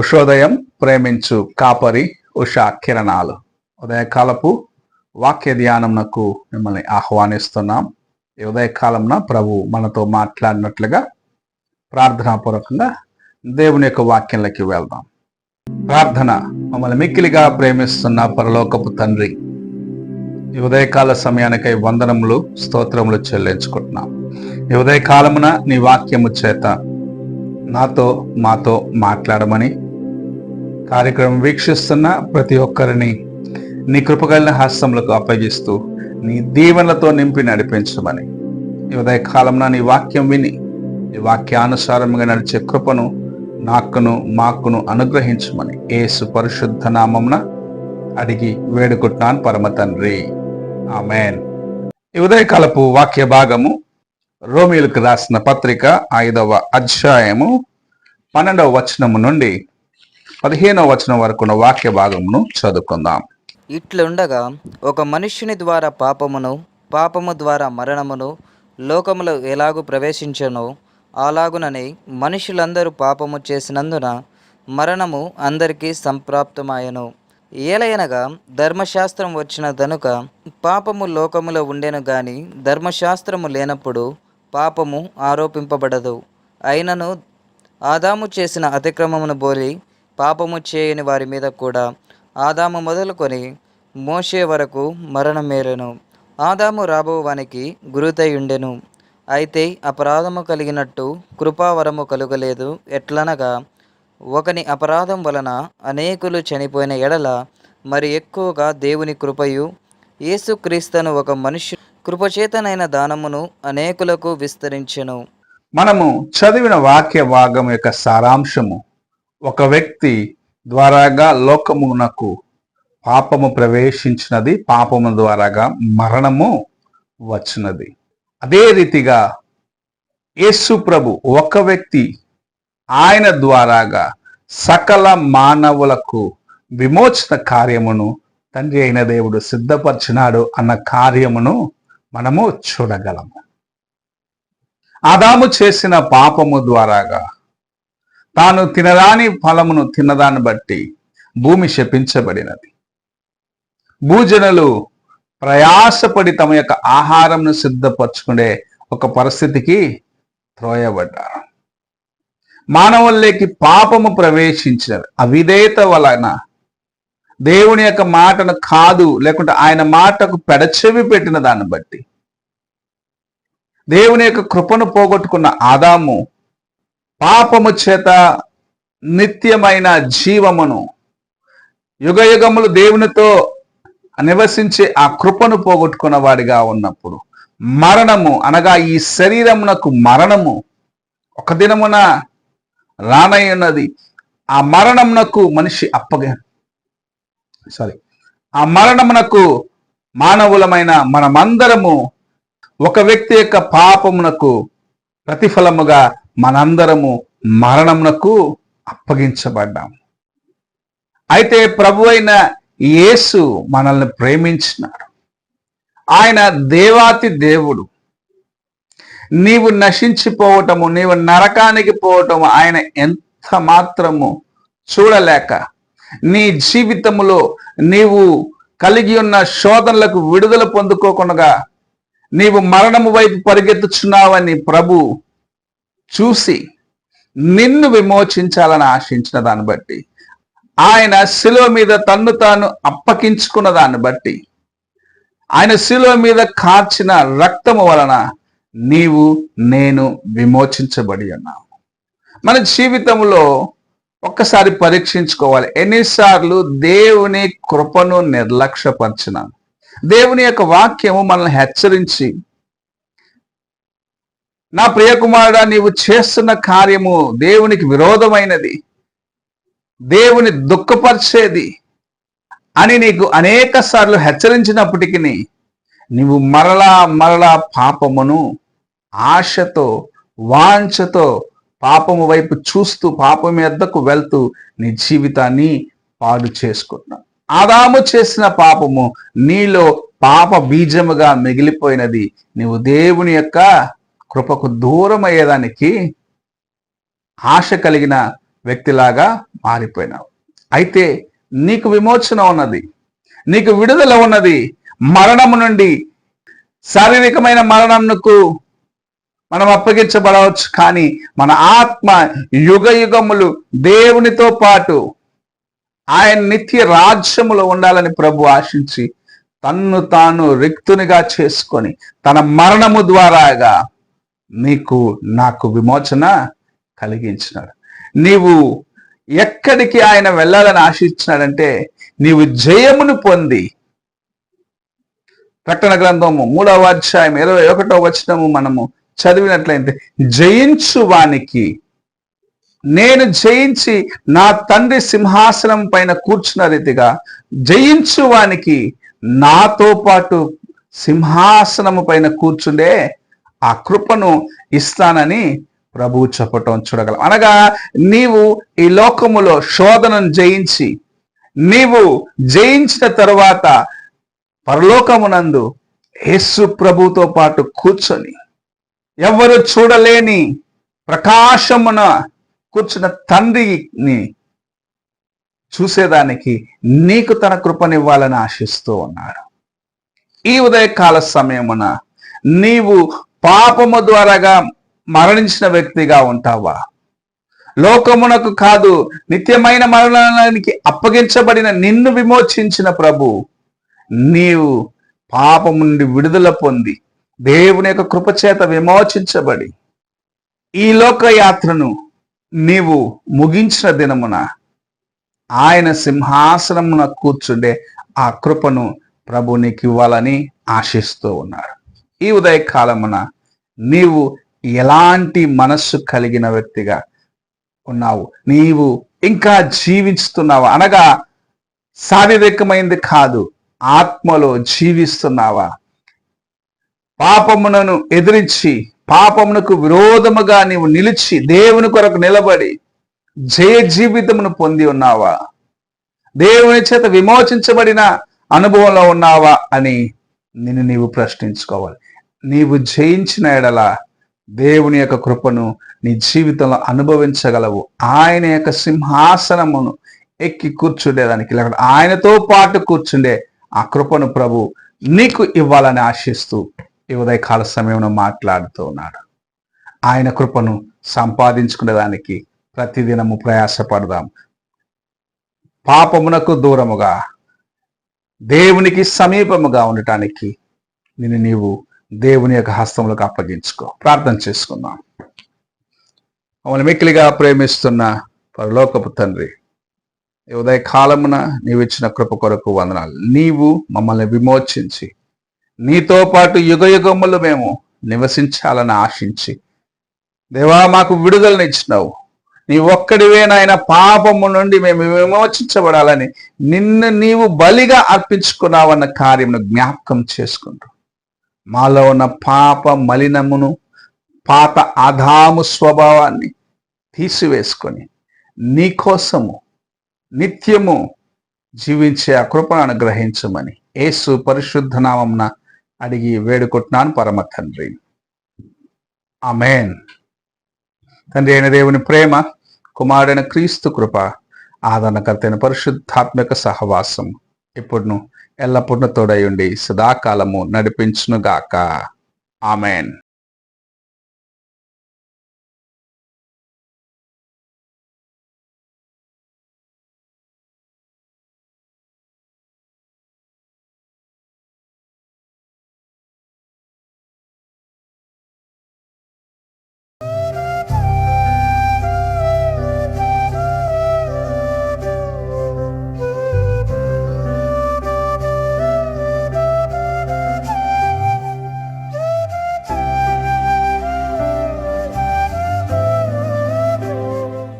ఉషోదయం ప్రేమించు కాపరి ఉషా కిరణాలు ఉదయకాలపు వాక్య ధ్యానంకు మిమ్మల్ని ఆహ్వానిస్తున్నాం. ఈ ఉదయకాలంన ప్రభు మనతో మాట్లాడినట్లుగా ప్రార్థనాపూర్వకంగా దేవుని యొక్క వాక్యంలోకి వెళ్దాం. ప్రార్థన. మమ్మల్ని మిక్కిలిగా ప్రేమిస్తున్న పరలోకపు తండ్రి, ఈ ఉదయకాల సమయానికై వందనములు స్తోత్రములు చెల్లించుకుంటున్నాం. ఈ ఉదయకాలమున నీ వాక్యము చేత నాతో మాతో మాట్లాడమని, కార్యక్రమం వీక్షిస్తున్న ప్రతి ఒక్కరిని నీ కృపగలిగిన హస్తములకు అప్పగిస్తూ నీ దీవెనలతో నింపి నడిపించమని, ఈ ఉదయకాలంలో నీ వాక్యం విని ఈ వాక్యానుసారంగా నడిచే కృపను నాకును మాకును అనుగ్రహించమని యేసు పరిశుద్ధ నామమున అడిగి వేడుకుంటున్నాను పరమ తండ్రి, ఆమేన్. ఈ ఉదయకాలపు వాక్య భాగము రోమీయులకు రాసిన పత్రిక 5వ అధ్యాయము 12వ వచనము నుండి 15వ వచనం వరకు ఉన్న వాక్య భాగమును చదువుకుందాం. ఇట్లుండగా ఒక మనుష్యుని ద్వారా పాపము ద్వారా మరణమును లోకములో ఎలాగూ ప్రవేశించెనో అలాగుననే మనుషులందరూ పాపము చేసినందున మరణము అందరికీ సంప్రాప్తమాయెను. ఏలయనగా ధర్మశాస్త్రం వచ్చిన దనుక పాపము లోకములో ఉండెను గాని ధర్మశాస్త్రము లేనప్పుడు పాపము ఆరోపింపబడదు. అయినను ఆదాము చేసిన అతిక్రమమును బోలి పాపము చేయని వారి మీద కూడా ఆదాము మొదలుకొని మోషే వరకు మరణమేరెను. ఆదాము రాబోవానికి గురుతయుండెను. అయితే అపరాధము కలిగినట్టు కృపావరము కలుగలేదు. ఎట్లనగా ఒకని అపరాధం వలన అనేకులు చనిపోయిన ఎడల మరి ఎక్కువగా దేవుని కృపయు యేసుక్రీస్తును ఒక మనుష్యు కృపచేతనైన దానమును అనేకులకు విస్తరించెను. మనము చదివిన వాక్య భాగం యొక్క సారాంశము, ఒక వ్యక్తి ద్వారాగా లోకమునకు పాపము ప్రవేశించినది, పాపము ద్వారాగా మరణము వచ్చినది. అదే రీతిగా యేసు ప్రభు ఒక వ్యక్తి, ఆయన ద్వారాగా సకల మానవులకు విమోచన కార్యమును తండ్రి అయిన దేవుడు సిద్ధపరిచినాడు అన్న కార్యమును మనము చూడగలము. ఆదాము చేసిన పాపము ద్వారాగా తాను తినరాని ఫలమును తిన్నదాన్ని బట్టి భూమి శపించబడినది. భూజనులు ప్రయాసపడి తమ యొక్క ఆహారంను సిద్ధపరచుకునే ఒక పరిస్థితికి త్రోయబడ్డారు. మానవుల్లోకి పాపము ప్రవేశించినది. అవిధేయత వలన దేవుని యొక్క మాటను కాదు, లేకుంటే ఆయన మాటకు పెడచెవి పెట్టిన దాన్ని బట్టి దేవుని యొక్క కృపను పోగొట్టుకున్న ఆదాము పాపము చేత నిత్యమైన జీవమును, యుగయుగములు దేవునితో నివసించే ఆ కృపను పోగొట్టుకున్న వాడిగా ఉన్నప్పుడు మరణము అనగా ఈ శరీరమునకు మరణము ఒక దినమున రానయ్యున్నది. ఆ మరణమునకు మనిషి ఆ మరణమునకు మానవులమైన మనమందరము ఒక వ్యక్తి యొక్క పాపమునకు ప్రతిఫలముగా మనందరము మరణమునకు అప్పగించబడ్డాము. అయితే ప్రభు అయిన యేసు మనల్ని ప్రేమించినాడు. ఆయన దేవాతి దేవుడు. నీవు నశించిపోవటము, నీవు నరకానికి పోవటము ఆయన ఎంత మాత్రము చూడలేక, నీ జీవితములో నీవు కలిగి ఉన్న శోధనలకు విడుదల పొందుకోకుండా నీవు మరణము వైపు పరిగెత్తుచున్నావని ప్రభు చూసి నిన్ను విమోచించాలని ఆశించిన దాన్ని బట్టి, ఆయన శిలువ మీద తన్ను తాను అప్పగించుకున్న దాన్ని బట్టి, ఆయన శిలువ మీద కార్చిన రక్తము వలన నీవు నేను విమోచించబడి ఉన్నాము. మన జీవితంలో ఒక్కసారి పరీక్షించుకోవాలి, ఎన్నిసార్లు దేవుని కృపను నిర్లక్ష్యపరిచినాను. దేవుని యొక్క వాక్యము మనల్ని హెచ్చరించి, నా ప్రియకుమారుడా, నీవు చేస్తున్న కార్యము దేవునికి విరోధమైనది, దేవుని దుఃఖపరిచేది అని నీకు అనేక సార్లు హెచ్చరించినప్పటికీ నీవు మరలా పాపమును ఆశతో వాంఛతో పాపము వైపు చూస్తూ పాపం ఎద్దకు వెళ్తూ నీ జీవితాన్ని పాడు చేసుకుంటున్నావు. ఆదాము చేసిన పాపము నీలో పాప బీజముగా మిగిలిపోయినది. నీవు దేవుని యొక్క కృపకు దూరం అయ్యేదానికి ఆశ కలిగిన వ్యక్తిలాగా మారిపోయినావు. అయితే నీకు విమోచన ఉన్నది, నీకు విడుదల ఉన్నది. మరణము నుండి, శారీరకమైన మరణంకు మనం అప్పగించబడవచ్చు, కానీ మన ఆత్మ యుగ యుగములు దేవునితో పాటు ఆయన నిత్య రాజ్యములో ఉండాలని ప్రభు ఆశించి తన్ను తాను రిక్తునిగా చేసుకొని తన మరణము ద్వారాగా నీకు నాకు విమోచన కలిగించినాడు. నీవు ఎక్కడికి ఆయన వెళ్ళాలని ఆశించినాడంటే, నీవు జయమును పొంది, ప్రకటన గ్రంథము 3వ అధ్యాయం 21వ వచనము మనము చదివినట్లయితే, జయించు వానికి నేను జయించి నా తండ్రి సింహాసనం పైన కూర్చున్న రీతిగా జయించు వానికి నాతో పాటు సింహాసనము పైన కూర్చుండే ఆ కృపను ఇస్తానని ప్రభువు చెప్పటం చూడగలం. అనగా నీవు ఈ లోకములో శోధనను జయించి, నీవు జయించిన తరువాత పరలోకమునందు యేసు ప్రభుతో పాటు కూర్చొని ఎవరు చూడలేని ప్రకాశమున కూర్చున్న తండ్రిని చూసేదానికి నీకు తన కృపనివ్వాలని ఆశిస్తూ ఉన్నాడు. ఈ ఉదయకాల సమయమున నీవు పాపము ద్వారాగా మరణించిన వ్యక్తిగా ఉంటావా? లోకమునకు కాదు, నిత్యమైన మరణానికి అప్పగించబడిన నిన్ను విమోచించిన ప్రభు నీవు పాపము నుండి విడుదల పొంది దేవుని యొక్క కృపచేత విమోచించబడి ఈ లోక యాత్రను నీవు ముగించిన దినమున ఆయన సింహాసనమున కూర్చుండే ఆ కృపను ప్రభు నీకు ఇవ్వాలని ఆశిస్తూ ఉన్నాడు. ఈ ఉదయకాలమున నీవు ఎలాంటి మనస్సు కలిగిన వ్యక్తిగా ఉన్నావు? నీవు ఇంకా జీవిస్తున్నావా? అనగా శారీరకమైనది కాదు, ఆత్మలో జీవిస్తున్నావా? పాపమునను ఎదిరించి పాపమునకు విరోధముగా నీవు నిలిచి దేవుని కొరకు నిలబడి జయ జీవితమును పొంది ఉన్నావా? దేవుని చేత విమోచించబడిన అనుభవంలో ఉన్నావా అని నిన్ను నీవు ప్రశ్నించుకోవాలి. నీవు జయించిన ఎడల దేవుని యొక్క కృపను నీ జీవితంలో అనుభవించగలవు. ఆయన యొక్క సింహాసనమును ఎక్కి కూర్చుండేదానికి, లేకపోతే ఆయనతో పాటు కూర్చుండే ఆ కృపను ప్రభు నీకు ఇవ్వాలని ఆశిస్తూ ఈ ఉదయకాల సమయంలో మాట్లాడుతూ ఉన్నాడు. ఆయన కృపను సంపాదించుకునేదానికి ప్రతిదినము ప్రయాసపడదాం. పాపమునకు దూరముగా దేవునికి సమీపముగా ఉండటానికి నీవు దేవుని యొక్క హస్తములకు అప్పగించుకో. ప్రార్థన చేసుకుందాం. మమ్మల్ని మిక్కిలిగా ప్రేమిస్తున్న పరలోకపు తండ్రి, ఈ ఉదయ కాలమున నీవు ఇచ్చిన కృప కొరకు వందనాలు. నీవు మమ్మల్ని విమోచించి నీతో పాటు యుగ యుగములు మేము నివసించాలని ఆశించి దేవా మాకు విడుదలనిచ్చినావు. నీ ఒక్కడివే నాయన పాపము నుండి మేము విమోచించబడాలని నిన్ను నీవు బలిగా అర్పించుకున్నావన్న కార్యమును జ్ఞాపకం చేసుకుంటూ మాలో ఉన్న పాప మలినమును, పాత ఆదాము స్వభావాన్ని తీసివేసుకొని నీ కోసము నిత్యము జీవించే ఆ కృపను అనుగ్రహించమని యేసు పరిశుద్ధ నామమున అడిగి వేడుకుంటున్నాను పరమ తండ్రి. ఆమేన్. తండ్రి అయిన దేవుని ప్రేమ, కుమారుడైన క్రీస్తు కృప, ఆదరణకర్త అయిన పరిశుద్ధాత్మక సహవాసం ఇప్పుడును ఎల్లప్పుడూ తోడై ఉండి సదాకాలము నడిపించునుగాక. ఆమేన్.